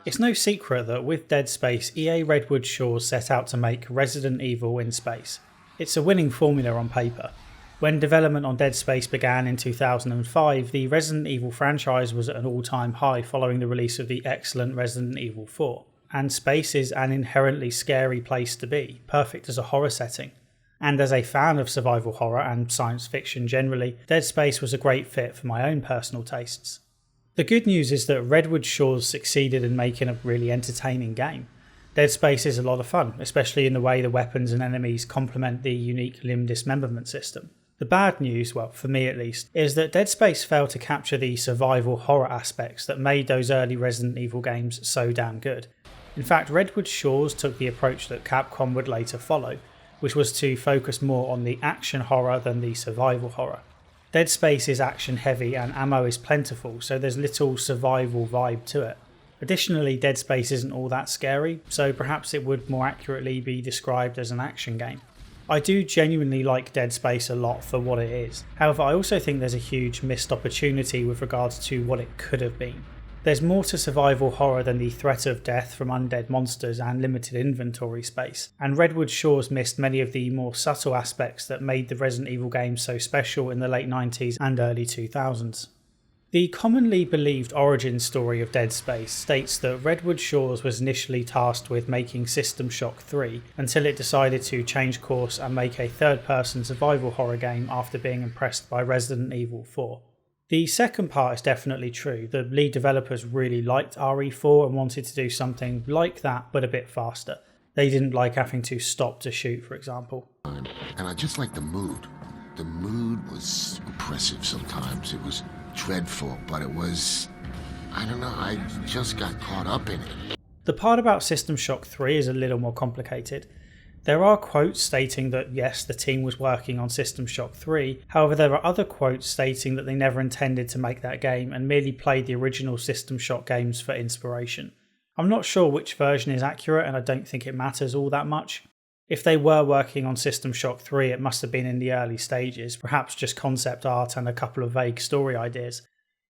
It's no secret that with Dead Space, EA Redwood Shores set out to make Resident Evil in space. It's a winning formula on paper. When development on Dead Space began in 2005, the Resident Evil franchise was at an all-time high following the release of the excellent Resident Evil 4. And space is an inherently scary place to be, perfect as a horror setting. And as a fan of survival horror and science fiction generally, Dead Space was a great fit for my own personal tastes. The good news is that Redwood Shores succeeded in making a really entertaining game. Dead Space is a lot of fun, especially in the way the weapons and enemies complement the unique limb dismemberment system. The bad news, well for me at least, is that Dead Space failed to capture the survival horror aspects that made those early Resident Evil games so damn good. In fact, Redwood Shores took the approach that Capcom would later follow, which was to focus more on the action horror than the survival horror. Dead Space is action heavy and ammo is plentiful, so there's little survival vibe to it. Additionally, Dead Space isn't all that scary, so perhaps it would more accurately be described as an action game. I do genuinely like Dead Space a lot for what it is. However, I also think there's a huge missed opportunity with regards to what it could have been. There's more to survival horror than the threat of death from undead monsters and limited inventory space, and Redwood Shores missed many of the more subtle aspects that made the Resident Evil games so special in the late 90s and early 2000s. The commonly believed origin story of Dead Space states that Redwood Shores was initially tasked with making System Shock 3 until it decided to change course and make a third-person survival horror game after being impressed by Resident Evil 4. The second part is definitely true. The lead developers really liked RE4 and wanted to do something like that but a bit faster. They didn't like having to stop to shoot, for example. And I just like the mood. The mood was oppressive sometimes. It was dreadful, but it was, I don't know, I just got caught up in it. The part about System Shock 3 is a little more complicated. There are quotes stating that yes, the team was working on System Shock 3, however there are other quotes stating that they never intended to make that game and merely played the original System Shock games for inspiration. I'm not sure which version is accurate and I don't think it matters all that much. If they were working on System Shock 3, it must have been in the early stages, perhaps just concept art and a couple of vague story ideas.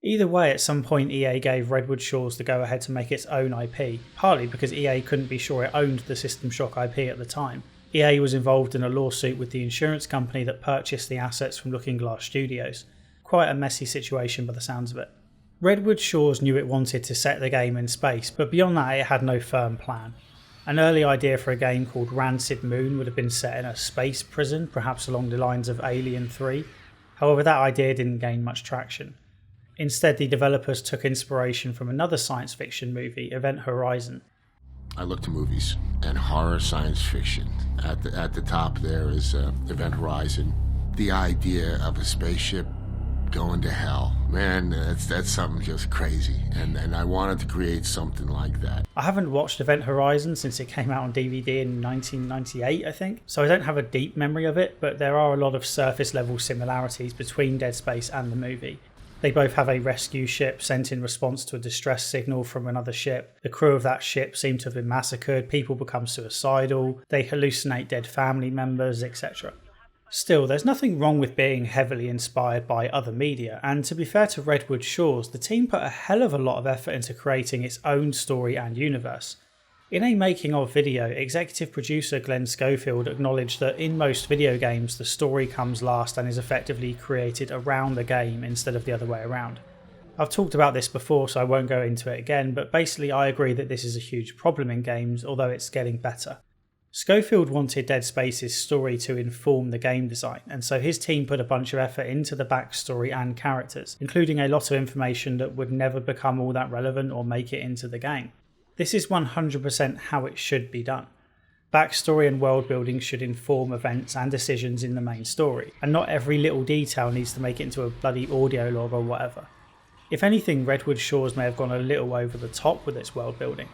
Either way, at some point EA gave Redwood Shores the go-ahead to make its own IP, partly because EA couldn't be sure it owned the System Shock IP at the time. EA was involved in a lawsuit with the insurance company that purchased the assets from Looking Glass Studios. Quite a messy situation by the sounds of it. Redwood Shores knew it wanted to set the game in space, but beyond that it had no firm plan. An early idea for a game called Rancid Moon would have been set in a space prison, perhaps along the lines of Alien 3. However, that idea didn't gain much traction. Instead, the developers took inspiration from another science fiction movie, Event Horizon. I look to movies and horror science fiction. At the top there is Event Horizon. The idea of a spaceship going to hell. Man, that's something just crazy. And I wanted to create something like that. I haven't watched Event Horizon since it came out on DVD in 1998, I think, so I don't have a deep memory of it, but there are a lot of surface level similarities between Dead Space and the movie. They both have a rescue ship sent in response to a distress signal from another ship. The crew of that ship seem to have been massacred, people become suicidal, they hallucinate dead family members, etc. Still, there's nothing wrong with being heavily inspired by other media, and to be fair to Redwood Shores, the team put a hell of a lot of effort into creating its own story and universe. In a making of video, executive producer Glenn Schofield acknowledged that in most video games the story comes last and is effectively created around the game instead of the other way around. I've talked about this before so I won't go into it again, but basically I agree that this is a huge problem in games, although it's getting better. Schofield wanted Dead Space's story to inform the game design, and so his team put a bunch of effort into the backstory and characters, including a lot of information that would never become all that relevant or make it into the game. This is 100% how it should be done. Backstory and world building should inform events and decisions in the main story, and not every little detail needs to make it into a bloody audio log or whatever. If anything, Redwood Shores may have gone a little over the top with its world building.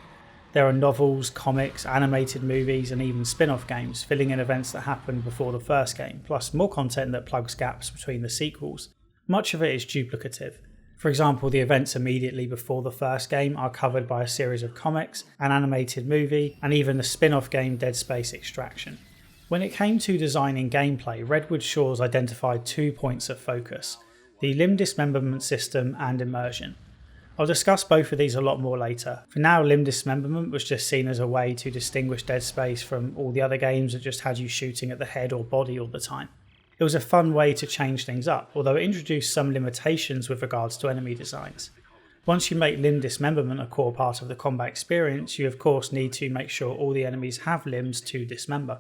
There are novels, comics, animated movies, and even spin-off games filling in events that happened before the first game, plus more content that plugs gaps between the sequels. Much of it is duplicative. For example, the events immediately before the first game are covered by a series of comics, an animated movie, and even the spin-off game Dead Space Extraction. When it came to designing gameplay, Redwood Shores identified 2 points of focus: the limb dismemberment system and immersion. I'll discuss both of these a lot more later. For now, limb dismemberment was just seen as a way to distinguish Dead Space from all the other games that just had you shooting at the head or body all the time. It was a fun way to change things up, although it introduced some limitations with regards to enemy designs. Once you make limb dismemberment a core part of the combat experience, you of course need to make sure all the enemies have limbs to dismember.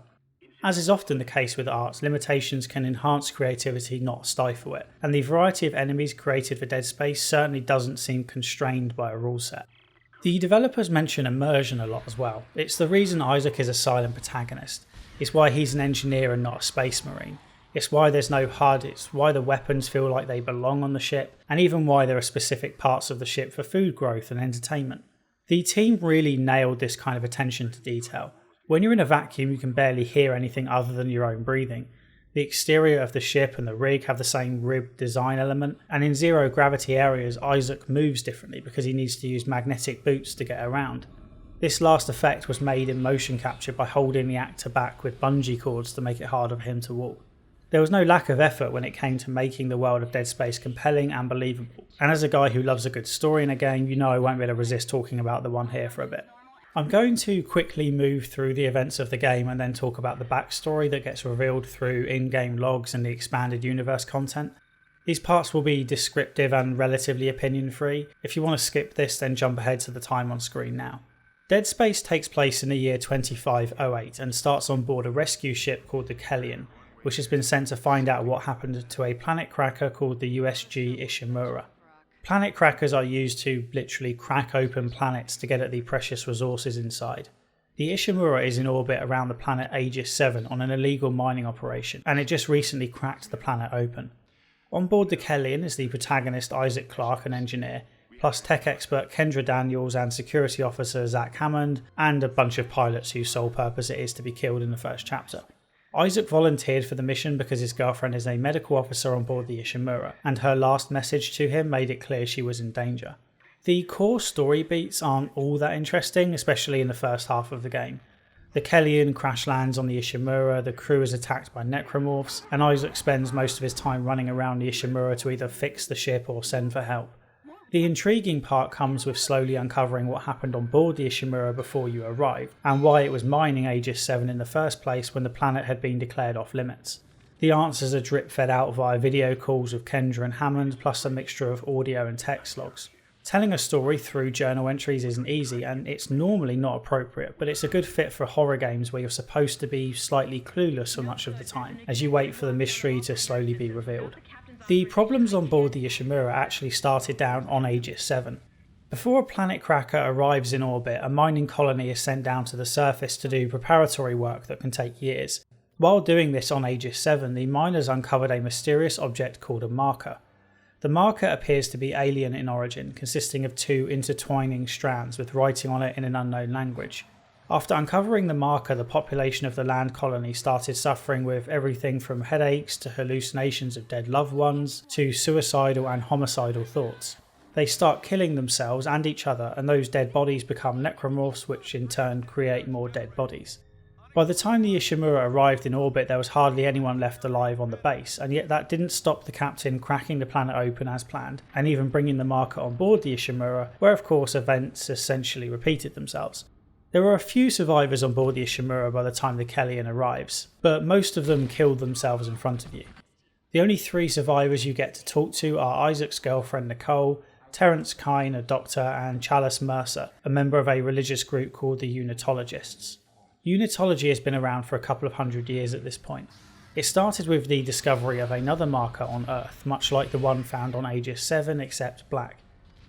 As is often the case with art, limitations can enhance creativity, not stifle it, and the variety of enemies created for Dead Space certainly doesn't seem constrained by a rule set. The developers mention immersion a lot as well. It's the reason Isaac is a silent protagonist. It's why he's an engineer and not a space marine. It's why there's no HUD, it's why the weapons feel like they belong on the ship, and even why there are specific parts of the ship for food growth and entertainment. The team really nailed this kind of attention to detail. When you're in a vacuum, you can barely hear anything other than your own breathing. The exterior of the ship and the rig have the same ribbed design element, and in zero gravity areas, Isaac moves differently because he needs to use magnetic boots to get around. This last effect was made in motion capture by holding the actor back with bungee cords to make it harder for him to walk. There was no lack of effort when it came to making the world of Dead Space compelling and believable, and as a guy who loves a good story in a game, you know I won't be able to resist talking about the one here for a bit. I'm going to quickly move through the events of the game and then talk about the backstory that gets revealed through in-game logs and the expanded universe content. These parts will be descriptive and relatively opinion-free. If you want to skip this, then jump ahead to the time on screen now. Dead Space takes place in the year 2508 and starts on board a rescue ship called the Kellion, which has been sent to find out what happened to a planet cracker called the USG Ishimura. Planet crackers are used to literally crack open planets to get at the precious resources inside. The Ishimura is in orbit around the planet Aegis 7 on an illegal mining operation, and it just recently cracked the planet open. On board the Kellion is the protagonist Isaac Clarke, an engineer, plus tech expert Kendra Daniels and security officer Zach Hammond, and a bunch of pilots whose sole purpose it is to be killed in the first chapter. Isaac volunteered for the mission because his girlfriend is a medical officer on board the Ishimura, and her last message to him made it clear she was in danger. The core story beats aren't all that interesting, especially in the first half of the game. The Kellion crash lands on the Ishimura, the crew is attacked by necromorphs, and Isaac spends most of his time running around the Ishimura to either fix the ship or send for help. The intriguing part comes with slowly uncovering what happened on board the Ishimura before you arrived, and why it was mining Aegis 7 in the first place when the planet had been declared off limits. The answers are drip fed out via video calls with Kendra and Hammond, plus a mixture of audio and text logs. Telling a story through journal entries isn't easy, and it's normally not appropriate, but it's a good fit for horror games where you're supposed to be slightly clueless for much of the time, as you wait for the mystery to slowly be revealed. The problems on board the Ishimura actually started down on Aegis 7. Before a planet cracker arrives in orbit, a mining colony is sent down to the surface to do preparatory work that can take years. While doing this on Aegis 7, the miners uncovered a mysterious object called a marker. The marker appears to be alien in origin, consisting of two intertwining strands with writing on it in an unknown language. After uncovering the marker, the population of the land colony started suffering with everything from headaches to hallucinations of dead loved ones to suicidal and homicidal thoughts. They start killing themselves and each other, and those dead bodies become necromorphs, which in turn create more dead bodies. By the time the Ishimura arrived in orbit, there was hardly anyone left alive on the base, and yet that didn't stop the captain cracking the planet open as planned, and even bringing the marker on board the Ishimura, where of course events essentially repeated themselves. There are a few survivors on board the Ishimura by the time the Kellion arrives, but most of them killed themselves in front of you. The only three survivors you get to talk to are Isaac's girlfriend Nicole, Terence Kine, a doctor, and Chalice Mercer, a member of a religious group called the Unitologists. Unitology has been around for a couple of hundred years at this point. It started with the discovery of another marker on Earth, much like the one found on Aegis 7 except black.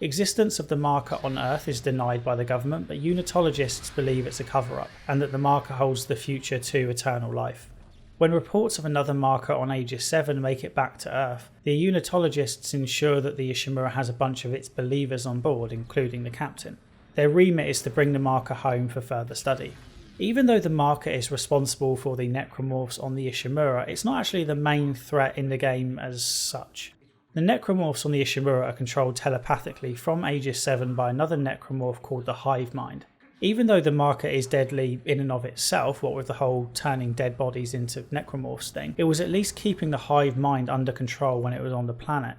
Existence of the marker on Earth is denied by the government, but Unitologists believe it's a cover-up, and that the marker holds the future to eternal life. When reports of another marker on Aegis 7 make it back to Earth, the Unitologists ensure that the Ishimura has a bunch of its believers on board, including the captain. Their remit is to bring the marker home for further study. Even though the marker is responsible for the necromorphs on the Ishimura, it's not actually the main threat in the game as such. The necromorphs on the Ishimura are controlled telepathically from Aegis 7 by another necromorph called the Hive Mind. Even though the marker is deadly in and of itself, what with the whole turning dead bodies into necromorphs thing, it was at least keeping the Hive Mind under control when it was on the planet.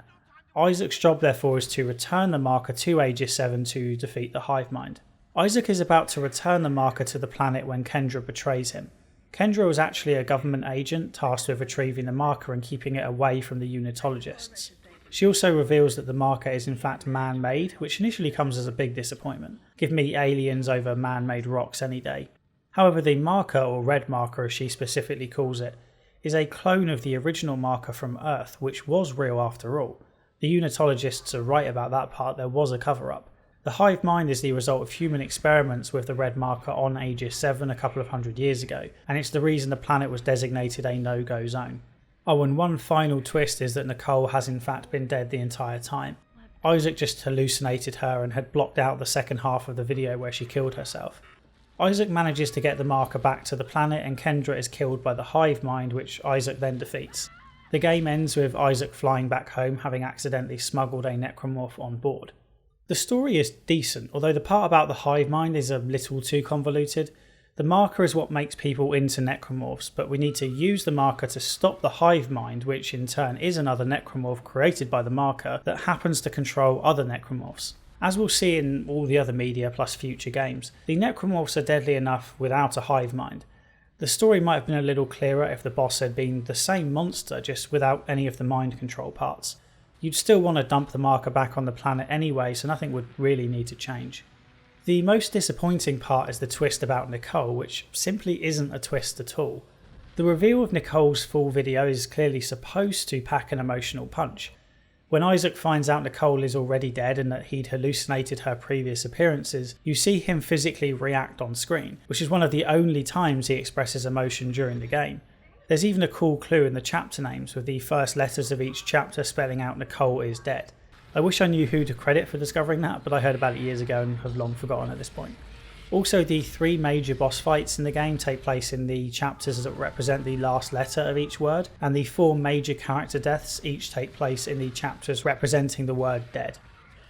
Isaac's job therefore is to return the marker to Aegis 7 to defeat the hive mind. Isaac is about to return the marker to the planet when Kendra betrays him. Kendra was actually a government agent tasked with retrieving the marker and keeping it away from the unitologists. She also reveals that the marker is in fact man-made, which initially comes as a big disappointment. Give me aliens over man-made rocks any day. However, the marker, or red marker as she specifically calls it, is a clone of the original marker from Earth, which was real after all. The unitologists are right about that part, there was a cover-up. The hive mind is the result of human experiments with the red marker on Aegis 7 a couple of hundred years ago, and it's the reason the planet was designated a no-go zone. Oh, and one final twist is that Nicole has in fact been dead the entire time. Isaac just hallucinated her and had blocked out the second half of the video where she killed herself. Isaac manages to get the marker back to the planet and Kendra is killed by the hive mind, which Isaac then defeats. The game ends with Isaac flying back home, having accidentally smuggled a necromorph on board. The story is decent, although the part about the hive mind is a little too convoluted. The marker is what makes people into necromorphs, but we need to use the marker to stop the hive mind, which in turn is another necromorph created by the marker that happens to control other necromorphs. As we'll see in all the other media plus future games, the necromorphs are deadly enough without a hive mind. The story might have been a little clearer if the boss had been the same monster, just without any of the mind control parts. You'd still want to dump the marker back on the planet anyway, so nothing would really need to change. The most disappointing part is the twist about Nicole, which simply isn't a twist at all. The reveal of Nicole's full video is clearly supposed to pack an emotional punch. When Isaac finds out Nicole is already dead and that he'd hallucinated her previous appearances, you see him physically react on screen, which is one of the only times he expresses emotion during the game. There's even a cool clue in the chapter names, with the first letters of each chapter spelling out Nicole is dead. I wish I knew who to credit for discovering that, but I heard about it years ago and have long forgotten at this point. Also, the 3 major boss fights in the game take place in the chapters that represent the last letter of each word, and the 4 major character deaths each take place in the chapters representing the word dead.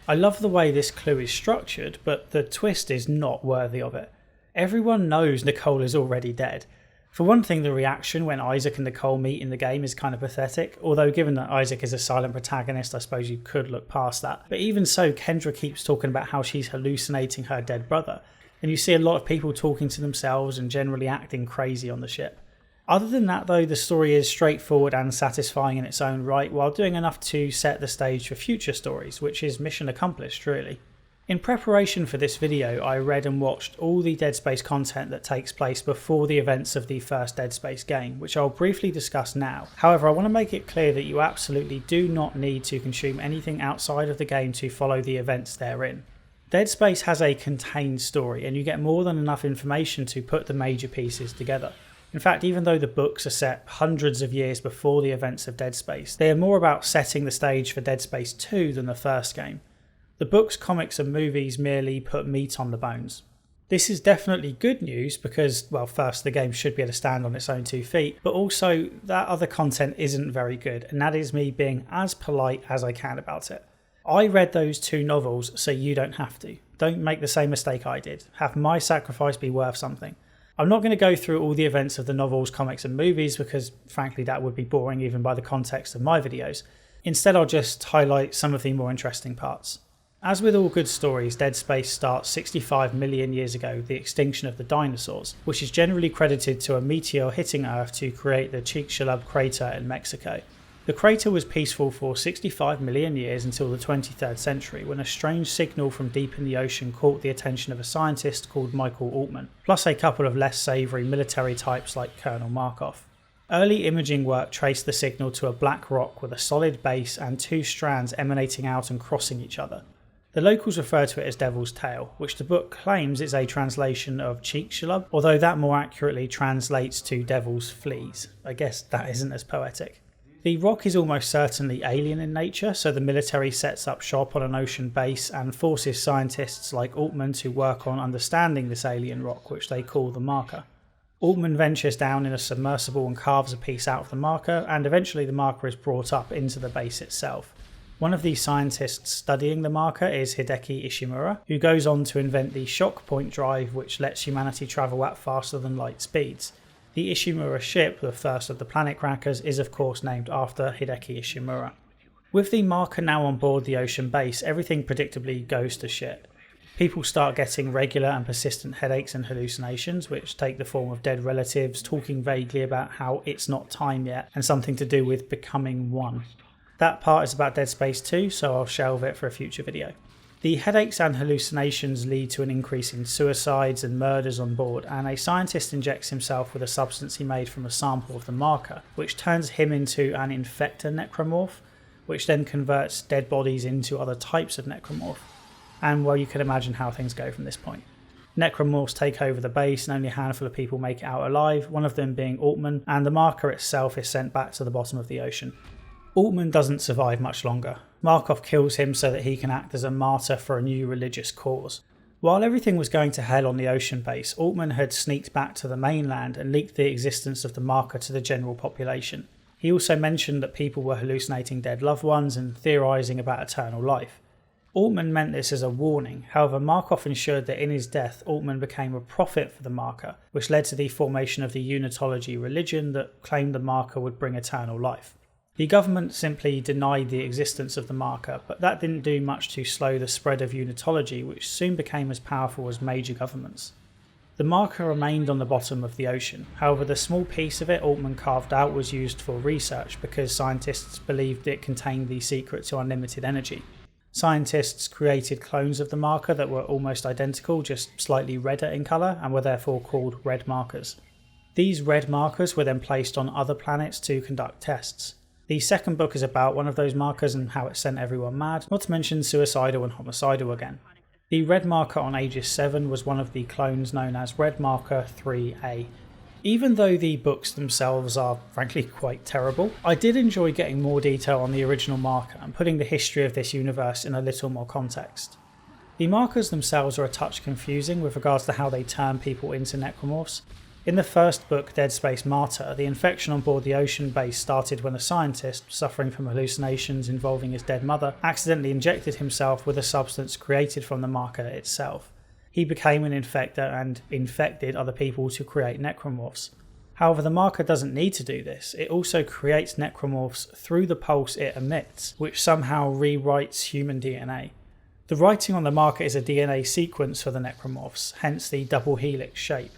I love the way this clue is structured, but the twist is not worthy of it. Everyone knows Nicole is already dead. For one thing, the reaction when Isaac and Nicole meet in the game is kind of pathetic, although given that Isaac is a silent protagonist, I suppose you could look past that. But even so, Kendra keeps talking about how she's hallucinating her dead brother, and you see a lot of people talking to themselves and generally acting crazy on the ship. Other than that though, the story is straightforward and satisfying in its own right, while doing enough to set the stage for future stories, which is mission accomplished really. In preparation for this video, I read and watched all the Dead Space content that takes place before the events of the first Dead Space game, which I'll briefly discuss now. However, I want to make it clear that you absolutely do not need to consume anything outside of the game to follow the events therein. Dead Space has a contained story, and you get more than enough information to put the major pieces together. In fact, even though the books are set hundreds of years before the events of Dead Space, they are more about setting the stage for Dead Space 2 than the first game. The books, comics and movies merely put meat on the bones. This is definitely good news because, well, first, the game should be able to stand on its own 2 feet, but also that other content isn't very good, and that is me being as polite as I can about it. I read those 2 novels, so you don't have to. Don't make the same mistake I did. Have my sacrifice be worth something. I'm not going to go through all the events of the novels, comics and movies because, frankly, that would be boring even by the context of my videos. Instead, I'll just highlight some of the more interesting parts. As with all good stories, Dead Space starts 65 million years ago, the extinction of the dinosaurs, which is generally credited to a meteor hitting Earth to create the Chicxulub crater in Mexico. The crater was peaceful for 65 million years until the 23rd century, when a strange signal from deep in the ocean caught the attention of a scientist called Michael Altman, plus a couple of less savoury military types like Colonel Markov. Early imaging work traced the signal to a black rock with a solid base and 2 strands emanating out and crossing each other. The locals refer to it as Devil's Tail, which the book claims is a translation of Chicxulub, although that more accurately translates to Devil's Fleas. I guess that isn't as poetic. The rock is almost certainly alien in nature, so the military sets up shop on an ocean base and forces scientists like Altman to work on understanding this alien rock, which they call the marker. Altman ventures down in a submersible and carves a piece out of the marker, and eventually the marker is brought up into the base itself. One of the scientists studying the marker is Hideki Ishimura, who goes on to invent the shock point drive which lets humanity travel at faster than light speeds. The Ishimura ship, the first of the planet crackers, is of course named after Hideki Ishimura. With the marker now on board the ocean base, everything predictably goes to shit. People start getting regular and persistent headaches and hallucinations, which take the form of dead relatives talking vaguely about how it's not time yet and something to do with becoming one. That part is about Dead Space 2, so I'll shelve it for a future video. The headaches and hallucinations lead to an increase in suicides and murders on board, and a scientist injects himself with a substance he made from a sample of the marker, which turns him into an infector necromorph, which then converts dead bodies into other types of necromorph. And well, you can imagine how things go from this point. Necromorphs take over the base and only a handful of people make it out alive, one of them being Altman, and the marker itself is sent back to the bottom of the ocean. Altman doesn't survive much longer. Markov kills him so that he can act as a martyr for a new religious cause. While everything was going to hell on the ocean base, Altman had sneaked back to the mainland and leaked the existence of the marker to the general population. He also mentioned that people were hallucinating dead loved ones and theorising about eternal life. Altman meant this as a warning, however Markov ensured that in his death Altman became a prophet for the marker, which led to the formation of the Unitology religion that claimed the marker would bring eternal life. The government simply denied the existence of the marker, but that didn't do much to slow the spread of Unitology, which soon became as powerful as major governments. The marker remained on the bottom of the ocean, however the small piece of it Altman carved out was used for research because scientists believed it contained the secret to unlimited energy. Scientists created clones of the marker that were almost identical, just slightly redder in colour, and were therefore called red markers. These red markers were then placed on other planets to conduct tests. The second book is about one of those markers and how it sent everyone mad, not to mention suicidal and homicidal again. The red marker on Aegis 7 was one of the clones known as Red Marker 3A. Even though the books themselves are frankly quite terrible, I did enjoy getting more detail on the original marker and putting the history of this universe in a little more context. The markers themselves are a touch confusing with regards to how they turn people into necromorphs. In the first book, Dead Space Martyr, the infection on board the ocean base started when a scientist, suffering from hallucinations involving his dead mother, accidentally injected himself with a substance created from the marker itself. He became an infector and infected other people to create necromorphs. However, the marker doesn't need to do this, it also creates necromorphs through the pulse it emits, which somehow rewrites human DNA. The writing on the marker is a DNA sequence for the necromorphs, hence the double helix shape.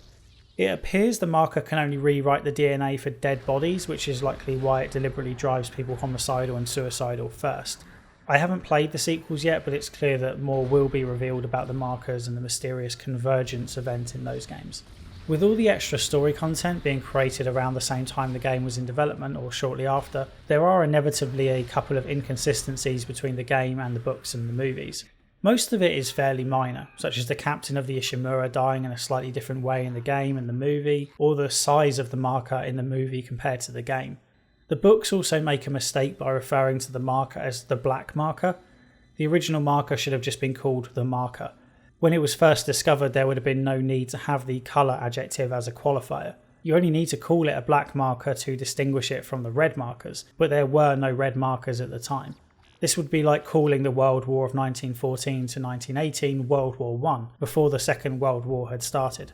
It appears the marker can only rewrite the DNA for dead bodies, which is likely why it deliberately drives people homicidal and suicidal first. I haven't played the sequels yet, but it's clear that more will be revealed about the markers and the mysterious convergence event in those games. With all the extra story content being created around the same time the game was in development or shortly after, there are inevitably a couple of inconsistencies between the game and the books and the movies. Most of it is fairly minor, such as the captain of the Ishimura dying in a slightly different way in the game and the movie, or the size of the marker in the movie compared to the game. The books also make a mistake by referring to the marker as the black marker. The original marker should have just been called the marker. When it was first discovered, there would have been no need to have the colour adjective as a qualifier. You only need to call it a black marker to distinguish it from the red markers, but there were no red markers at the time. This would be like calling the World War of 1914 to 1918 World War I before the Second World War had started.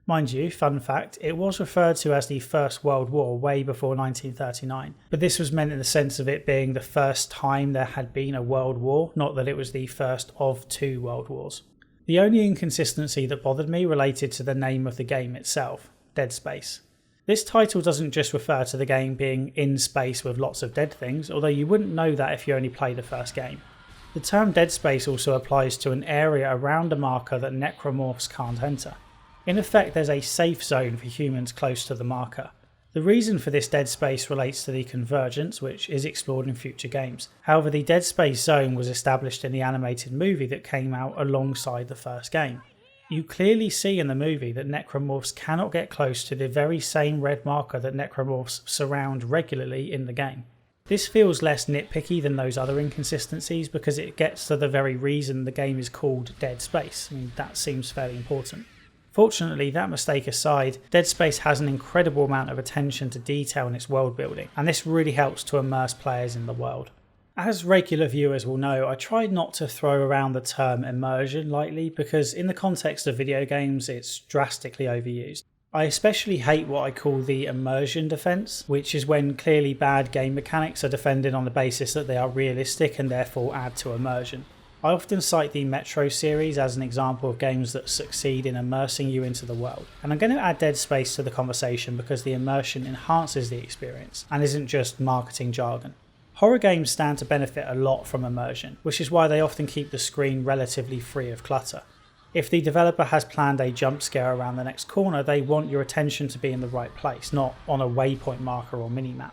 Mind you, fun fact, it was referred to as the First World War way before 1939, but this was meant in the sense of it being the first time there had been a world war, not that it was the first of two world wars. The only inconsistency that bothered me related to the name of the game itself, Dead Space. This title doesn't just refer to the game being in space with lots of dead things, although you wouldn't know that if you only play the first game. The term Dead Space also applies to an area around a marker that necromorphs can't enter. In effect, there's a safe zone for humans close to the marker. The reason for this dead space relates to the convergence, which is explored in future games. However, the Dead Space zone was established in the animated movie that came out alongside the first game. You clearly see in the movie that necromorphs cannot get close to the very same red marker that necromorphs surround regularly in the game. This feels less nitpicky than those other inconsistencies because it gets to the very reason the game is called Dead Space. That seems fairly important. Fortunately, that mistake aside, Dead Space has an incredible amount of attention to detail in its world building, and this really helps to immerse players in the world. As regular viewers will know, I tried not to throw around the term immersion lightly because in the context of video games it's drastically overused. I especially hate what I call the immersion defense, which is when clearly bad game mechanics are defended on the basis that they are realistic and therefore add to immersion. I often cite the Metro series as an example of games that succeed in immersing you into the world, and I'm going to add Dead Space to the conversation because the immersion enhances the experience and isn't just marketing jargon. Horror games stand to benefit a lot from immersion, which is why they often keep the screen relatively free of clutter. If the developer has planned a jump scare around the next corner, they want your attention to be in the right place, not on a waypoint marker or minimap.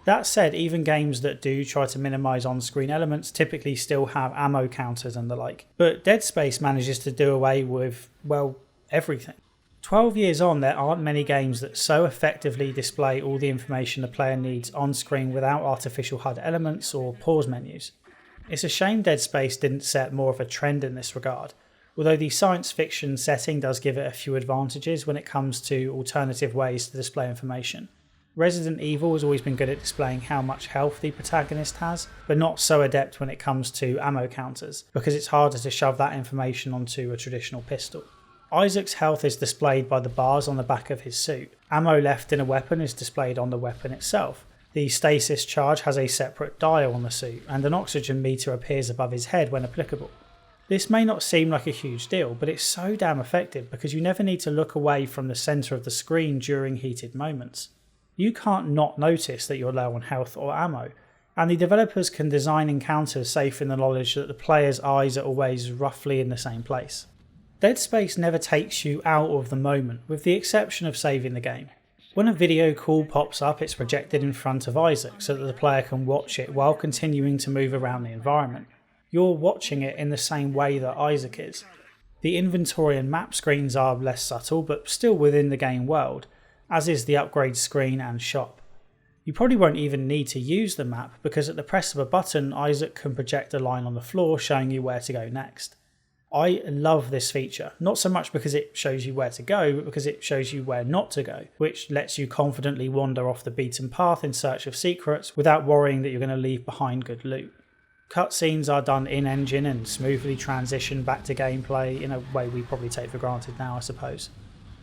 That said, even games that do try to minimise on-screen elements typically still have ammo counters and the like, but Dead Space manages to do away with, well, everything. 12 years on, there aren't many games that so effectively display all the information the player needs on screen without artificial HUD elements or pause menus. It's a shame Dead Space didn't set more of a trend in this regard, although the science fiction setting does give it a few advantages when it comes to alternative ways to display information. Resident Evil has always been good at displaying how much health the protagonist has, but not so adept when it comes to ammo counters, because it's harder to shove that information onto a traditional pistol. Isaac's health is displayed by the bars on the back of his suit. Ammo left in a weapon is displayed on the weapon itself. The stasis charge has a separate dial on the suit, and an oxygen meter appears above his head when applicable. This may not seem like a huge deal, but it's so damn effective because you never need to look away from the centre of the screen during heated moments. You can't not notice that you're low on health or ammo, and the developers can design encounters safe in the knowledge that the player's eyes are always roughly in the same place. Dead Space never takes you out of the moment, with the exception of saving the game. When a video call pops up, it's projected in front of Isaac so that the player can watch it while continuing to move around the environment. You're watching it in the same way that Isaac is. The inventory and map screens are less subtle but still within the game world, as is the upgrade screen and shop. You probably won't even need to use the map because at the press of a button Isaac can project a line on the floor showing you where to go next. I love this feature, not so much because it shows you where to go, but because it shows you where not to go, which lets you confidently wander off the beaten path in search of secrets without worrying that you're going to leave behind good loot. Cutscenes are done in-engine and smoothly transition back to gameplay in a way we probably take for granted now, I suppose.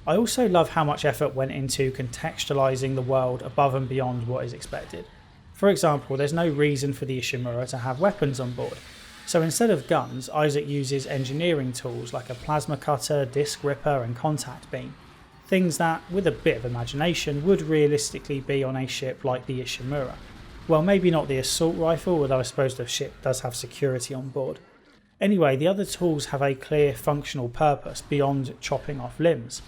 I also love how much effort went into contextualising the world above and beyond what is expected. For example, there's no reason for the Ishimura to have weapons on board, so instead of guns, Isaac uses engineering tools like a plasma cutter, disc ripper and contact beam. Things that, with a bit of imagination, would realistically be on a ship like the Ishimura. Well, maybe not the assault rifle, although I suppose the ship does have security on board. Anyway, the other tools have a clear functional purpose beyond chopping off limbs.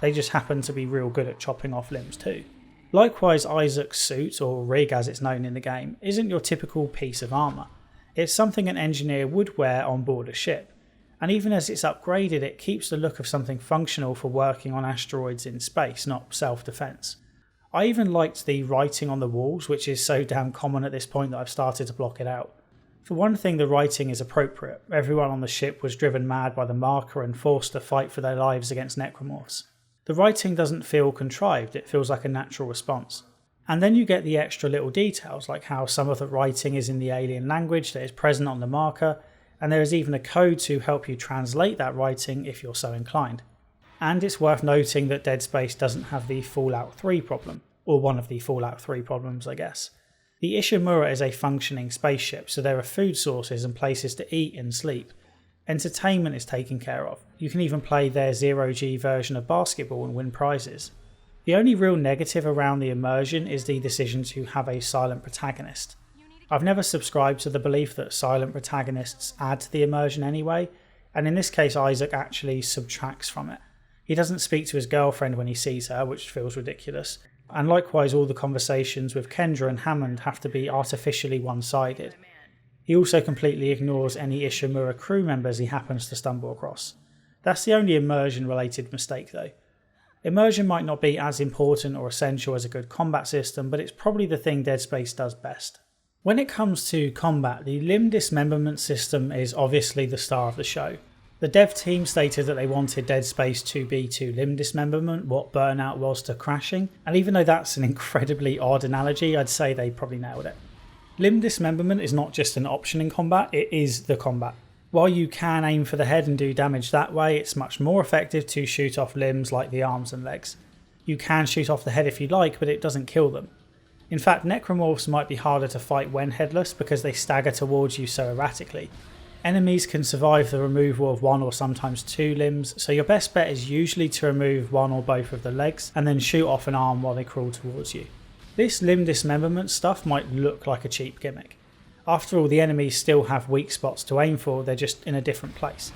They just happen to be real good at chopping off limbs too. Likewise, Isaac's suit, or rig as it's known in the game, isn't your typical piece of armour. It's something an engineer would wear on board a ship, and even as it's upgraded it keeps the look of something functional for working on asteroids in space, not self-defense. I even liked the writing on the walls, which is so damn common at this point that I've started to block it out. For one thing, the writing is appropriate. Everyone on the ship was driven mad by the marker and forced to fight for their lives against necromorphs. The writing doesn't feel contrived, it feels like a natural response. And then you get the extra little details, like how some of the writing is in the alien language that is present on the marker, and there is even a code to help you translate that writing if you're so inclined. And it's worth noting that Dead Space doesn't have the Fallout 3 problem, or one of the Fallout 3 problems I guess. The Ishimura is a functioning spaceship, so there are food sources and places to eat and sleep. Entertainment is taken care of. You can even play their zero-G version of basketball and win prizes. The only real negative around the immersion is the decision to have a silent protagonist. I've never subscribed to the belief that silent protagonists add to the immersion anyway, and in this case Isaac actually subtracts from it. He doesn't speak to his girlfriend when he sees her, which feels ridiculous, and likewise all the conversations with Kendra and Hammond have to be artificially one-sided. He also completely ignores any Ishimura crew members he happens to stumble across. That's the only immersion-related mistake though. Immersion might not be as important or essential as a good combat system, but it's probably the thing Dead Space does best. When it comes to combat, the limb dismemberment system is obviously the star of the show. The dev team stated that they wanted Dead Space to be to limb dismemberment what Burnout was to crashing, and even though that's an incredibly odd analogy, I'd say they probably nailed it. Limb dismemberment is not just an option in combat, it is the combat. While you can aim for the head and do damage that way, it's much more effective to shoot off limbs like the arms and legs. You can shoot off the head if you like, but it doesn't kill them. In fact, necromorphs might be harder to fight when headless because they stagger towards you so erratically. Enemies can survive the removal of one or sometimes two limbs, so your best bet is usually to remove one or both of the legs and then shoot off an arm while they crawl towards you. This limb dismemberment stuff might look like a cheap gimmick. After all, the enemies still have weak spots to aim for, they're just in a different place.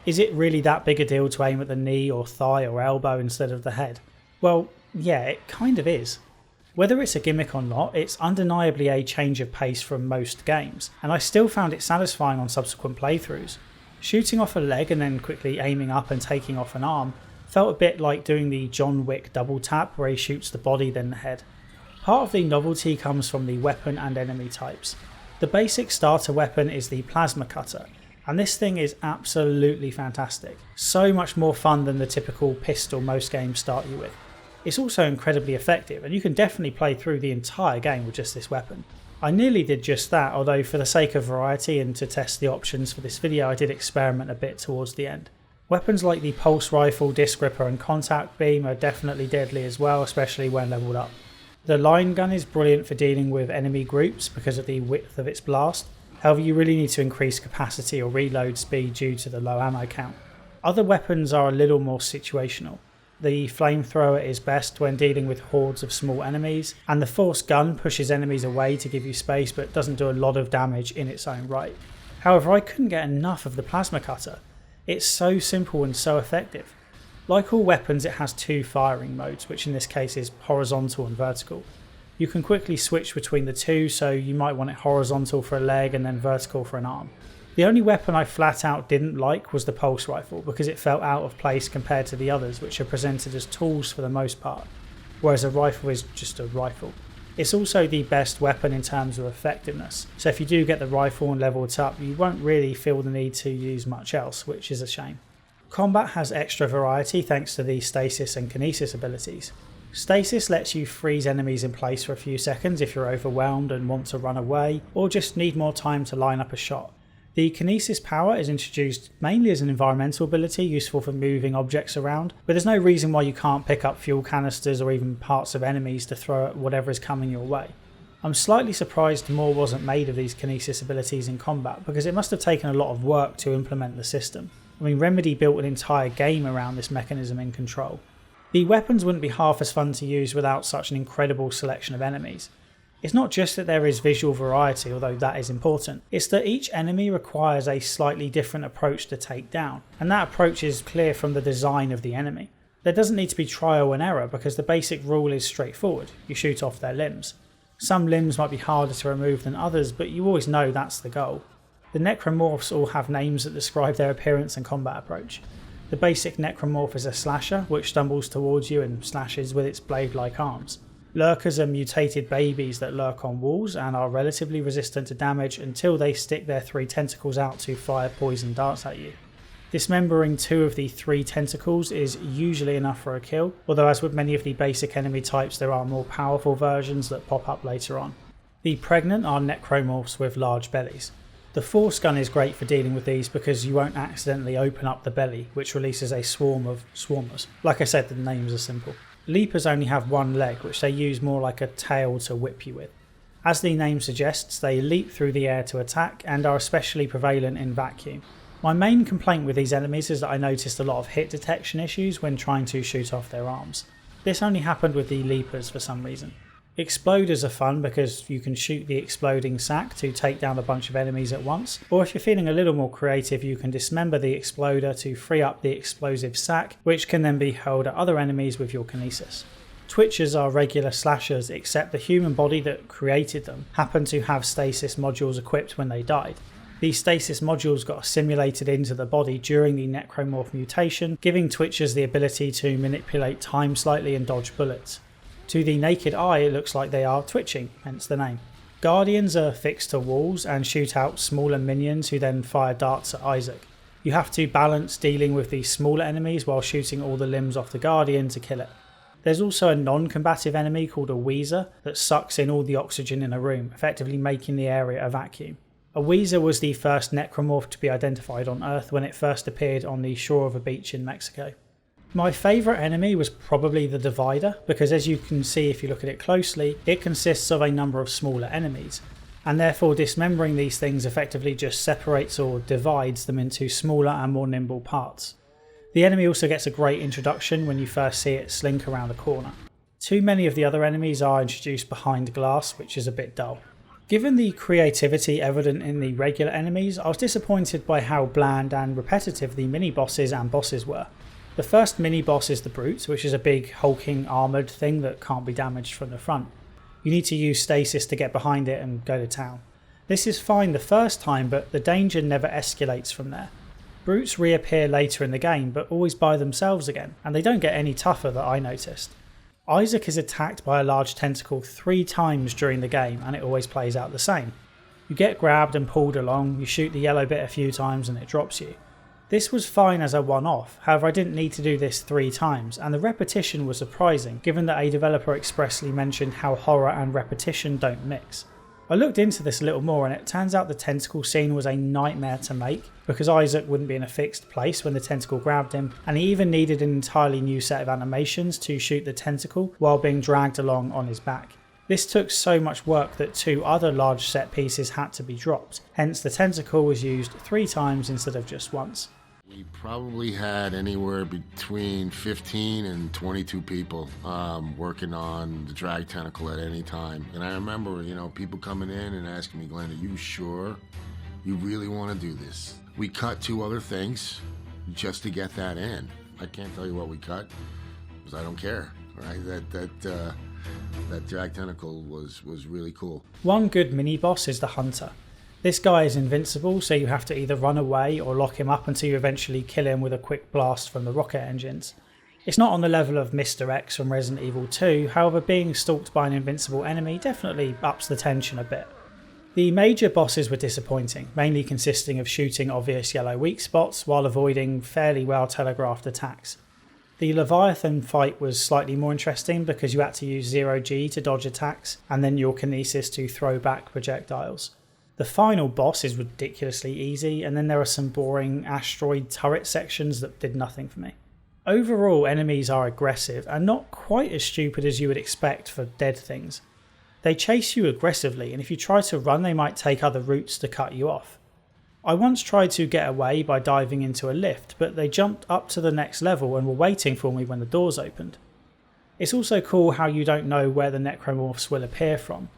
Is it really that big a deal to aim at the knee or thigh or elbow instead of the head? Well, yeah, it kind of is. Whether it's a gimmick or not, it's undeniably a change of pace from most games, and I still found it satisfying on subsequent playthroughs. Shooting off a leg and then quickly aiming up and taking off an arm felt a bit like doing the John Wick double tap where he shoots the body then the head. Part of the novelty comes from the weapon and enemy types. The basic starter weapon is the plasma cutter, and this thing is absolutely fantastic. So much more fun than the typical pistol most games start you with. It's also incredibly effective, and you can definitely play through the entire game with just this weapon. I nearly did just that, although for the sake of variety and to test the options for this video I did experiment a bit towards the end. Weapons like the pulse rifle, disc gripper and contact beam are definitely deadly as well, especially when leveled up. The line gun is brilliant for dealing with enemy groups because of the width of its blast, however you really need to increase capacity or reload speed due to the low ammo count. Other weapons are a little more situational. The flamethrower is best when dealing with hordes of small enemies, and the force gun pushes enemies away to give you space but doesn't do a lot of damage in its own right. However, I couldn't get enough of the plasma cutter. It's so simple and so effective. Like all weapons, it has two firing modes, which in this case is horizontal and vertical. You can quickly switch between the two, so you might want it horizontal for a leg and then vertical for an arm. The only weapon I flat out didn't like was the pulse rifle because it felt out of place compared to the others, which are presented as tools for the most part, whereas a rifle is just a rifle. It's also the best weapon in terms of effectiveness, so if you do get the rifle and level it up, you won't really feel the need to use much else, which is a shame. Combat has extra variety thanks to the stasis and kinesis abilities. Stasis lets you freeze enemies in place for a few seconds if you're overwhelmed and want to run away, or just need more time to line up a shot. The kinesis power is introduced mainly as an environmental ability useful for moving objects around, but there's no reason why you can't pick up fuel canisters or even parts of enemies to throw at whatever is coming your way. I'm slightly surprised more wasn't made of these kinesis abilities in combat because it must have taken a lot of work to implement the system. I mean, Remedy built an entire game around this mechanism in Control. The weapons wouldn't be half as fun to use without such an incredible selection of enemies. It's not just that there is visual variety, although that is important, it's that each enemy requires a slightly different approach to take down, and that approach is clear from the design of the enemy. There doesn't need to be trial and error because the basic rule is straightforward, you shoot off their limbs. Some limbs might be harder to remove than others, but you always know that's the goal. The necromorphs all have names that describe their appearance and combat approach. The basic necromorph is a slasher, which stumbles towards you and slashes with its blade-like arms. Lurkers are mutated babies that lurk on walls and are relatively resistant to damage until they stick their 3 tentacles out to fire poison darts at you. Dismembering 2 of the 3 tentacles is usually enough for a kill, although as with many of the basic enemy types there are more powerful versions that pop up later on. The pregnant are necromorphs with large bellies. The force gun is great for dealing with these because you won't accidentally open up the belly, which releases a swarm of swarmers. Like I said, the names are simple. Leapers only have 1 leg, which they use more like a tail to whip you with. As the name suggests, they leap through the air to attack and are especially prevalent in vacuum. My main complaint with these enemies is that I noticed a lot of hit detection issues when trying to shoot off their arms. This only happened with the leapers for some reason. Exploders are fun because you can shoot the exploding sack to take down a bunch of enemies at once, or if you're feeling a little more creative you can dismember the exploder to free up the explosive sack, which can then be hurled at other enemies with your kinesis. Twitchers are regular slashers, except the human body that created them happened to have stasis modules equipped when they died. These stasis modules got assimilated into the body during the necromorph mutation, giving Twitchers the ability to manipulate time slightly and dodge bullets. To the naked eye it looks like they are twitching, hence the name. Guardians are fixed to walls and shoot out smaller minions who then fire darts at Isaac. You have to balance dealing with the smaller enemies while shooting all the limbs off the Guardian to kill it. There's also a non-combative enemy called a Wheezer that sucks in all the oxygen in a room, effectively making the area a vacuum. A Wheezer was the first necromorph to be identified on Earth when it first appeared on the shore of a beach in Mexico. My favourite enemy was probably the Divider, because as you can see if you look at it closely, it consists of a number of smaller enemies, and therefore dismembering these things effectively just separates or divides them into smaller and more nimble parts. The enemy also gets a great introduction when you first see it slink around a corner. Too many of the other enemies are introduced behind glass, which is a bit dull. Given the creativity evident in the regular enemies, I was disappointed by how bland and repetitive the mini-bosses and bosses were. The first mini-boss is the Brute, which is a big hulking armoured thing that can't be damaged from the front. You need to use stasis to get behind it and go to town. This is fine the first time, but the danger never escalates from there. Brutes reappear later in the game, but always by themselves again, and they don't get any tougher that I noticed. Isaac is attacked by a large tentacle 3 times during the game, and it always plays out the same. You get grabbed and pulled along, you shoot the yellow bit a few times and it drops you. This was fine as a one-off, however I didn't need to do this 3 times, and the repetition was surprising given that a developer expressly mentioned how horror and repetition don't mix. I looked into this a little more and it turns out the tentacle scene was a nightmare to make because Isaac wouldn't be in a fixed place when the tentacle grabbed him, and he even needed an entirely new set of animations to shoot the tentacle while being dragged along on his back. This took so much work that 2 other large set pieces had to be dropped, hence the tentacle was used 3 times instead of just once. We probably had anywhere between 15 and 22 people working on the drag tentacle at any time. And I remember, people coming in and asking me, Glenn, are you sure you really want to do this? We cut 2 other things just to get that in. I can't tell you what we cut because I don't care, right? That drag tentacle was really cool. One good mini-boss is the Hunter. This guy is invincible, so you have to either run away or lock him up until you eventually kill him with a quick blast from the rocket engines. It's not on the level of Mr. X from Resident Evil 2, however being stalked by an invincible enemy definitely ups the tension a bit. The major bosses were disappointing, mainly consisting of shooting obvious yellow weak spots while avoiding fairly well telegraphed attacks. The Leviathan fight was slightly more interesting because you had to use 0G to dodge attacks and then your kinesis to throw back projectiles. The final boss is ridiculously easy, and then there are some boring asteroid turret sections that did nothing for me. Overall, enemies are aggressive and not quite as stupid as you would expect for dead things. They chase you aggressively, and if you try to run they might take other routes to cut you off. I once tried to get away by diving into a lift, but they jumped up to the next level and were waiting for me when the doors opened. It's also cool how you don't know where the necromorphs will appear from.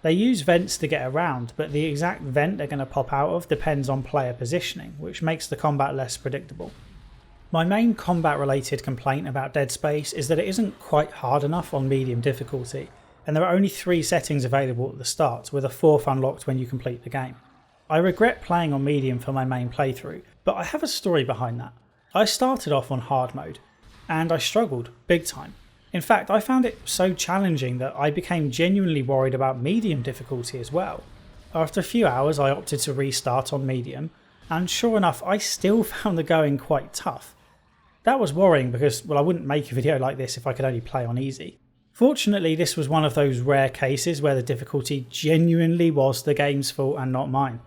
They use vents to get around, but the exact vent they're going to pop out of depends on player positioning, which makes the combat less predictable. My main combat related complaint about Dead Space is that it isn't quite hard enough on medium difficulty, and there are only 3 settings available at the start, with a 4th unlocked when you complete the game. I regret playing on medium for my main playthrough, but I have a story behind that. I started off on hard mode, and I struggled big time. In fact, I found it so challenging that I became genuinely worried about medium difficulty as well. After a few hours I opted to restart on medium, and sure enough I still found the going quite tough. That was worrying because, I wouldn't make a video like this if I could only play on easy. Fortunately, this was one of those rare cases where the difficulty genuinely was the game's fault and not mine.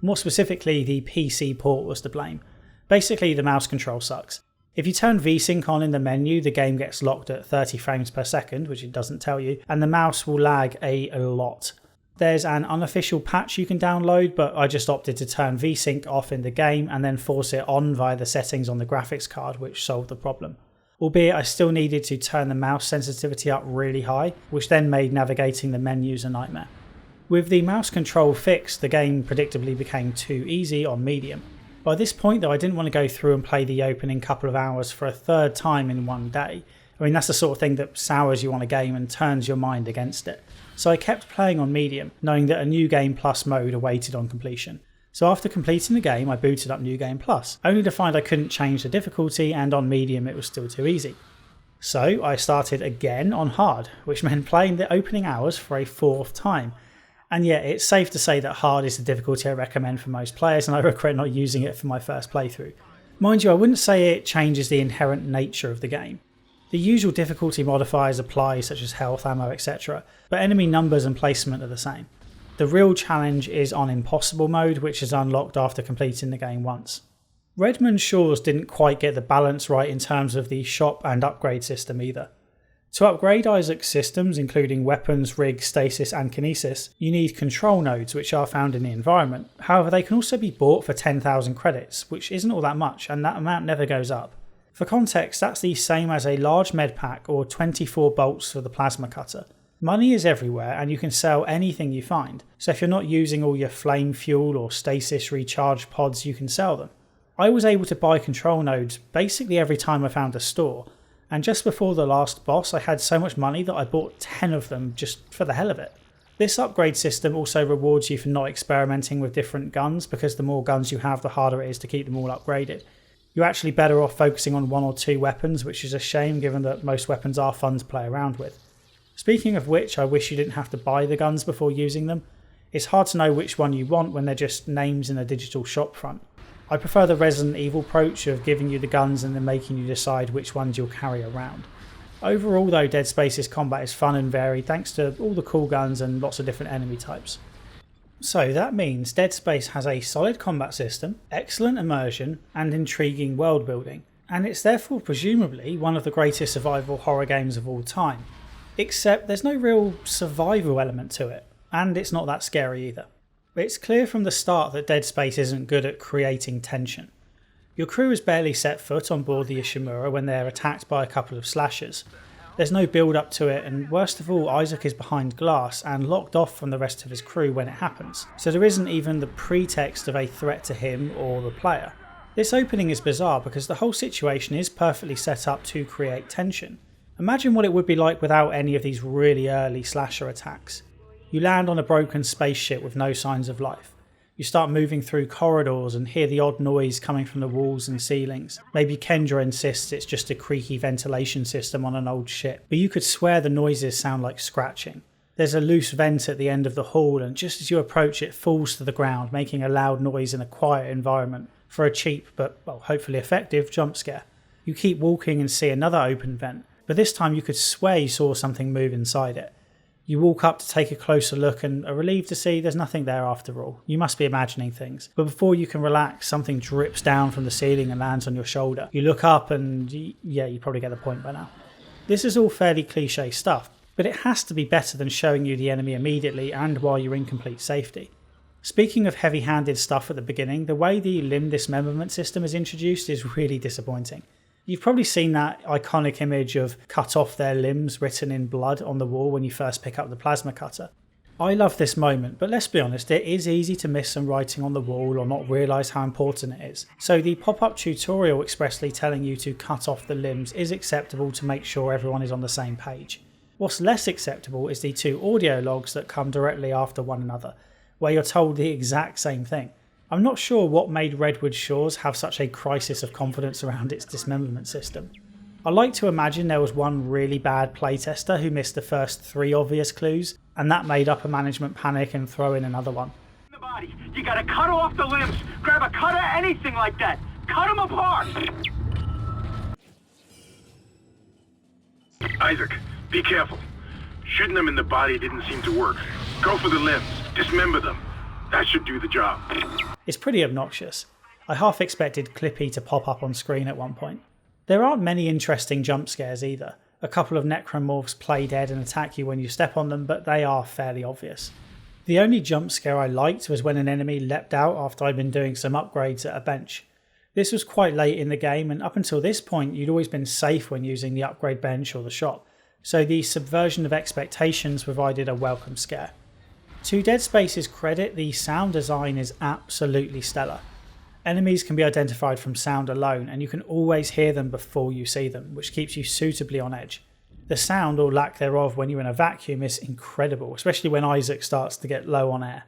More specifically, the PC port was to blame. Basically, the mouse control sucks. If you turn VSync on in the menu, the game gets locked at 30 frames per second, which it doesn't tell you, and the mouse will lag a lot. There's an unofficial patch you can download, but I just opted to turn VSync off in the game and then force it on via the settings on the graphics card, which solved the problem. Albeit I still needed to turn the mouse sensitivity up really high, which then made navigating the menus a nightmare. With the mouse control fixed, the game predictably became too easy on medium. By this point though, I didn't want to go through and play the opening couple of hours for a 3rd time in one day. I mean, that's the sort of thing that sours you on a game and turns your mind against it. So I kept playing on medium, knowing that a New Game Plus mode awaited on completion. So after completing the game, I booted up New Game Plus, only to find I couldn't change the difficulty, and on medium it was still too easy. So I started again on hard, which meant playing the opening hours for a 4th time. And yeah, it's safe to say that hard is the difficulty I recommend for most players, and I regret not using it for my first playthrough. Mind you, I wouldn't say it changes the inherent nature of the game. The usual difficulty modifiers apply, such as health, ammo, etc., but enemy numbers and placement are the same. The real challenge is on impossible mode, which is unlocked after completing the game once. Redmond's Shores didn't quite get the balance right in terms of the shop and upgrade system either. To upgrade Isaac's systems, including weapons, rig, stasis and kinesis, you need control nodes which are found in the environment. However, they can also be bought for 10,000 credits, which isn't all that much, and that amount never goes up. For context, that's the same as a large med pack or 24 bolts for the plasma cutter. Money is everywhere and you can sell anything you find, so if you're not using all your flame fuel or stasis recharge pods, you can sell them. I was able to buy control nodes basically every time I found a store, and just before the last boss I had so much money that I bought 10 of them just for the hell of it. This upgrade system also rewards you for not experimenting with different guns, because the more guns you have the harder it is to keep them all upgraded. You're actually better off focusing on 1 or 2 weapons, which is a shame given that most weapons are fun to play around with. Speaking of which, I wish you didn't have to buy the guns before using them. It's hard to know which one you want when they're just names in a digital shop front. I prefer the Resident Evil approach of giving you the guns and then making you decide which ones you'll carry around. Overall though, Dead Space's combat is fun and varied thanks to all the cool guns and lots of different enemy types. So that means Dead Space has a solid combat system, excellent immersion and intriguing world building, and it's therefore presumably one of the greatest survival horror games of all time. Except there's no real survival element to it, and it's not that scary either. It's clear from the start that Dead Space isn't good at creating tension. Your crew has barely set foot on board the Ishimura when they're attacked by a couple of slashers. There's no build up to it, and worst of all, Isaac is behind glass and locked off from the rest of his crew when it happens, so there isn't even the pretext of a threat to him or the player. This opening is bizarre because the whole situation is perfectly set up to create tension. Imagine what it would be like without any of these really early slasher attacks. You land on a broken spaceship with no signs of life. You start moving through corridors and hear the odd noise coming from the walls and ceilings. Maybe Kendra insists it's just a creaky ventilation system on an old ship, but you could swear the noises sound like scratching. There's a loose vent at the end of the hall, and just as you approach it falls to the ground, making a loud noise in a quiet environment for a cheap but hopefully effective jump scare. You keep walking and see another open vent, but this time you could swear you saw something move inside it. You walk up to take a closer look and are relieved to see there's nothing there after all. You must be imagining things. But before you can relax, something drips down from the ceiling and lands on your shoulder. You look up and yeah, you probably get the point by now. This is all fairly cliche stuff, but it has to be better than showing you the enemy immediately and while you're in complete safety. Speaking of heavy-handed stuff at the beginning, the way the limb dismemberment system is introduced is really disappointing. You've probably seen that iconic image of cut off their limbs written in blood on the wall when you first pick up the plasma cutter. I love this moment, but let's be honest, it is easy to miss some writing on the wall or not realise how important it is. So the pop-up tutorial expressly telling you to cut off the limbs is acceptable to make sure everyone is on the same page. What's less acceptable is the 2 audio logs that come directly after one another, where you're told the exact same thing. I'm not sure what made Redwood Shores have such a crisis of confidence around its dismemberment system. I like to imagine there was one really bad playtester who missed the first 3 obvious clues, and that made upper management panic and throw in another one. The body. You gotta cut off the limbs. Grab a cutter, anything like that. Cut them apart. Isaac, be careful. Shooting them in the body didn't seem to work. Go for the limbs. Dismember them. That should do the job. It's pretty obnoxious. I half expected Clippy to pop up on screen at one point. There aren't many interesting jump scares either. A couple of necromorphs play dead and attack you when you step on them, but they are fairly obvious. The only jump scare I liked was when an enemy leapt out after I'd been doing some upgrades at a bench. This was quite late in the game, and up until this point you'd always been safe when using the upgrade bench or the shop, so the subversion of expectations provided a welcome scare. To Dead Space's credit, the sound design is absolutely stellar. Enemies can be identified from sound alone, and you can always hear them before you see them, which keeps you suitably on edge. The sound or lack thereof when you're in a vacuum is incredible, especially when Isaac starts to get low on air.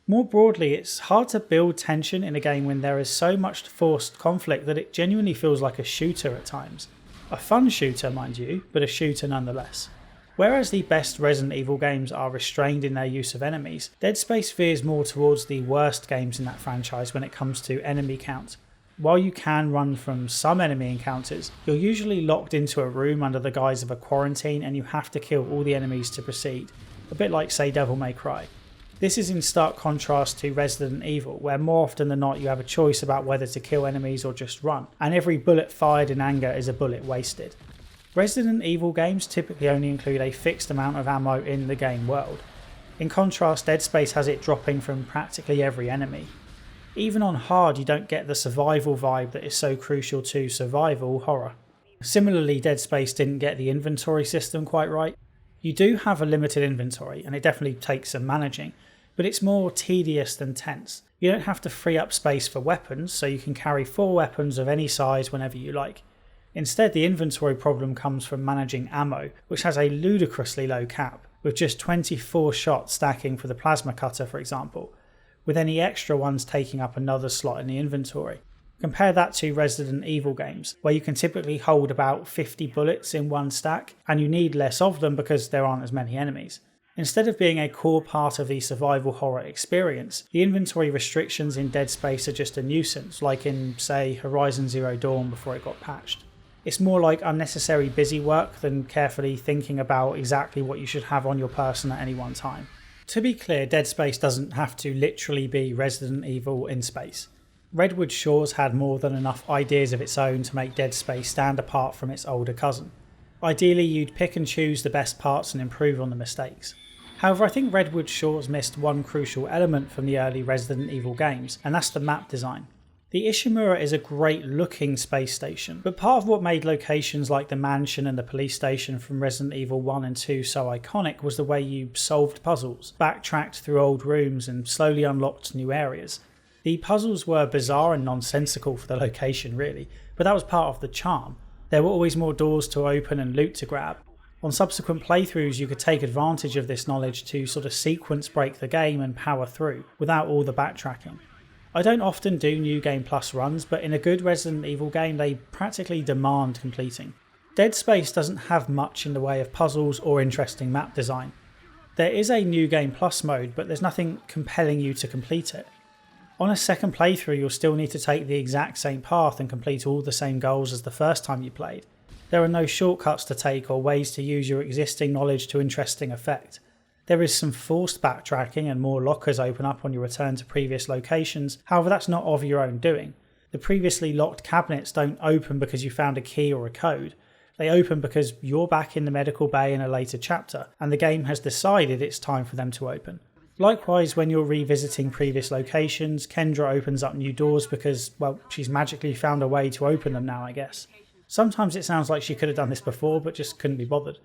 More broadly, it's hard to build tension in a game when there is so much forced conflict that it genuinely feels like a shooter at times. A fun shooter, mind you, but a shooter nonetheless. Whereas the best Resident Evil games are restrained in their use of enemies, Dead Space veers more towards the worst games in that franchise when it comes to enemy count. While you can run from some enemy encounters, you're usually locked into a room under the guise of a quarantine and you have to kill all the enemies to proceed, a bit like say Devil May Cry. This is in stark contrast to Resident Evil, where more often than not you have a choice about whether to kill enemies or just run, and every bullet fired in anger is a bullet wasted. Resident Evil games typically only include a fixed amount of ammo in the game world. In contrast, Dead Space has it dropping from practically every enemy. Even on hard, you don't get the survival vibe that is so crucial to survival horror. Similarly, Dead Space didn't get the inventory system quite right. You do have a limited inventory, and it definitely takes some managing, but it's more tedious than tense. You don't have to free up space for weapons, so you can carry 4 weapons of any size whenever you like. Instead, the inventory problem comes from managing ammo, which has a ludicrously low cap, with just 24 shots stacking for the plasma cutter, for example, with any extra ones taking up another slot in the inventory. Compare that to Resident Evil games, where you can typically hold about 50 bullets in one stack, and you need less of them because there aren't as many enemies. Instead of being a core part of the survival horror experience, the inventory restrictions in Dead Space are just a nuisance, like in, say, Horizon Zero Dawn before it got patched. It's more like unnecessary busy work than carefully thinking about exactly what you should have on your person at any one time. To be clear, Dead Space doesn't have to literally be Resident Evil in space. Redwood Shores had more than enough ideas of its own to make Dead Space stand apart from its older cousin. Ideally, you'd pick and choose the best parts and improve on the mistakes. However, I think Redwood Shores missed one crucial element from the early Resident Evil games, and that's the map design. The Ishimura is a great looking space station, but part of what made locations like the mansion and the police station from Resident Evil 1 and 2 so iconic was the way you solved puzzles, backtracked through old rooms and slowly unlocked new areas. The puzzles were bizarre and nonsensical for the location really, but that was part of the charm. There were always more doors to open and loot to grab. On subsequent playthroughs you could take advantage of this knowledge to sort of sequence break the game and power through, without all the backtracking. I don't often do New Game Plus runs, but in a good Resident Evil game they practically demand completing. Dead Space doesn't have much in the way of puzzles or interesting map design. There is a New Game Plus mode, but there's nothing compelling you to complete it. On a second playthrough you'll still need to take the exact same path and complete all the same goals as the first time you played. There are no shortcuts to take or ways to use your existing knowledge to interesting effect. There is some forced backtracking and more lockers open up on your return to previous locations, however that's not of your own doing. The previously locked cabinets don't open because you found a key or a code. They open because you're back in the medical bay in a later chapter, and the game has decided it's time for them to open. Likewise, when you're revisiting previous locations, Kendra opens up new doors because, well, she's magically found a way to open them now, I guess. Sometimes it sounds like she could have done this before, but just couldn't be bothered.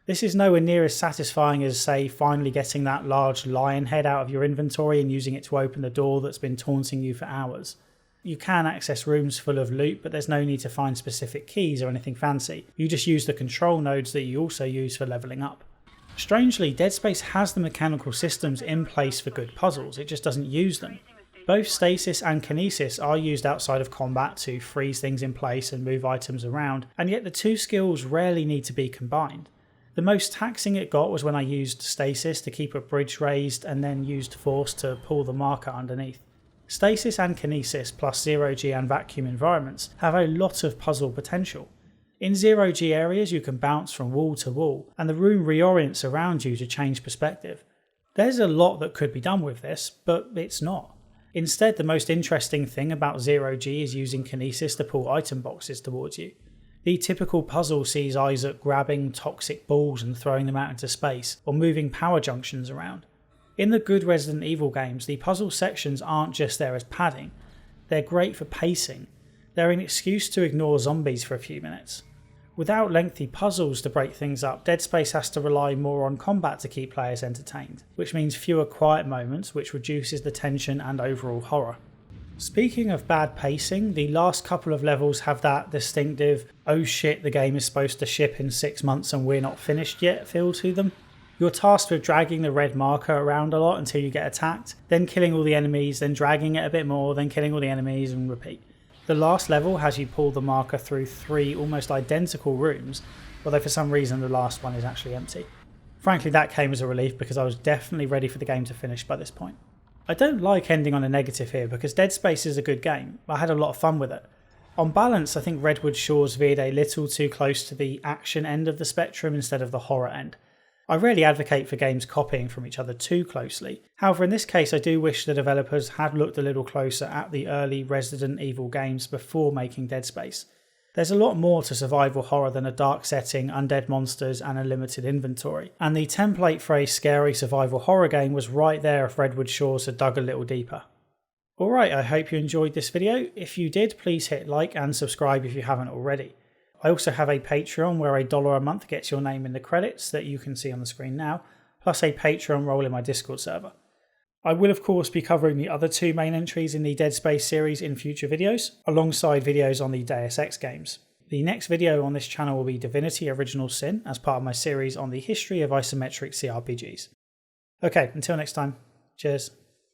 This is nowhere near as satisfying as, say, finally getting that large lion head out of your inventory and using it to open the door that's been taunting you for hours. You can access rooms full of loot, but there's no need to find specific keys or anything fancy. You just use the control nodes that you also use for levelling up. Strangely, Dead Space has the mechanical systems in place for good puzzles, it just doesn't use them. Both stasis and kinesis are used outside of combat to freeze things in place and move items around, and yet the two skills rarely need to be combined. The most taxing it got was when I used stasis to keep a bridge raised and then used force to pull the marker underneath. Stasis and kinesis plus zero-G and vacuum environments have a lot of puzzle potential. In zero-G areas you can bounce from wall to wall and the room reorients around you to change perspective. There's a lot that could be done with this, but it's not. Instead, the most interesting thing about zero-G is using kinesis to pull item boxes towards you. The typical puzzle sees Isaac grabbing toxic balls and throwing them out into space, or moving power junctions around. In the good Resident Evil games, the puzzle sections aren't just there as padding. They're great for pacing. They're an excuse to ignore zombies for a few minutes. Without lengthy puzzles to break things up, Dead Space has to rely more on combat to keep players entertained, which means fewer quiet moments, which reduces the tension and overall horror. Speaking of bad pacing, the last couple of levels have that distinctive, oh shit, the game is supposed to ship in 6 months and we're not finished yet feel to them. You're tasked with dragging the red marker around a lot until you get attacked, then killing all the enemies, then dragging it a bit more, then killing all the enemies and repeat. The last level has you pull the marker through 3 almost identical rooms, although for some reason the last one is actually empty. Frankly, that came as a relief because I was definitely ready for the game to finish by this point. I don't like ending on a negative here because Dead Space is a good game. I had a lot of fun with it. On balance, I think Redwood Shores veered a little too close to the action end of the spectrum instead of the horror end. I rarely advocate for games copying from each other too closely. However, in this case, I do wish the developers had looked a little closer at the early Resident Evil games before making Dead Space. There's a lot more to survival horror than a dark setting, undead monsters, and a limited inventory. And the template for a scary survival horror game was right there if Redwood Shores had dug a little deeper. Alright, I hope you enjoyed this video. If you did, please hit like and subscribe if you haven't already. I also have a Patreon where $1 a month gets your name in the credits that you can see on the screen now, plus a Patreon role in my Discord server. I will of course be covering the other 2 main entries in the Dead Space series in future videos, alongside videos on the Deus Ex games. The next video on this channel will be Divinity Original Sin as part of my series on the history of isometric CRPGs. Okay, until next time, cheers.